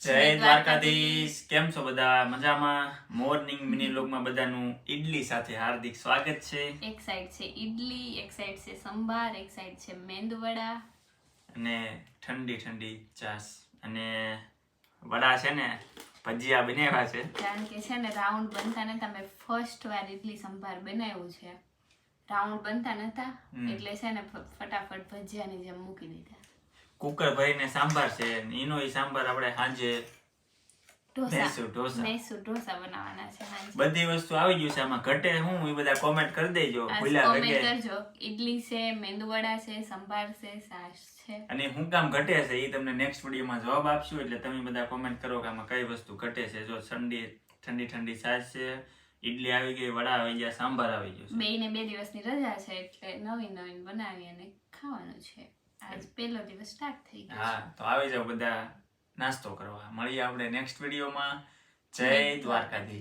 જય દ્વારકાધીશ. કેમ છો બધા? મજામાં? મોર્નિંગ મિની વ્લોગમાં બધાનું ઈડલી સાથે હાર્દિક સ્વાગત છે. એક સાઈડ છે ઈડલી, એક સાઈડ છે સંભાર, એક સાઈડ છે મેંદુવડા અને ઠંડી ઠંડી છાશ અને વડા છે ને ભજીયા બનાવ્યા છે. કારણ કે છે ને રાઉન્ડ બનતા નતા. મેં ફર્સ્ટ વાર ઈડલી સંભાર બનાવ્યું છે. રાઉન્ડ બનતા નતા એટલે છે ને ફટાફટ ભજીયાની જેમ મૂકી દીધા. કુકર ભરીને સાંભાર છે. એનો ઈ સાંભાર આપણે સાંજે મૈસૂર ઢોસા બનાવવાના છે સાંજે. બધી વસ્તુ આવી ગયું છે. આમાં ઘટે હું એ બધા કોમેન્ટ કરી દેજો. ભૂલ્યા કોમેન્ટ વગર કરજો. ઈડલી છે, મેંદુવડા છે, સંભાર છે, છાશ છે. અને હું કામ ઘટે છે એ તમને નેક્સ્ટ વિડીયોમાં જવાબ આપશું. એટલે તમે બધા કોમેન્ટ કરો કે આમાં કઈ વસ્તુ ઘટે છે. જો ઠંડી ઠંડી છાશ છે, ઈડલી આવી ગઈ, વડા આવી ગયા, સાંભાર આવી ગયું છે. 2 દિવસની રજા છે એટલે નવીન બનાવી અને ખાવાનું છે. આજ પહેલો દિવસ સ્ટાર્ટ થઈ ગયો. હા, તો આવી જાવ બધા નાસ્તો કરવા. મળીએ આપણે નેક્સ્ટ વિડીયોમાં. જય દ્વારકાધીશ.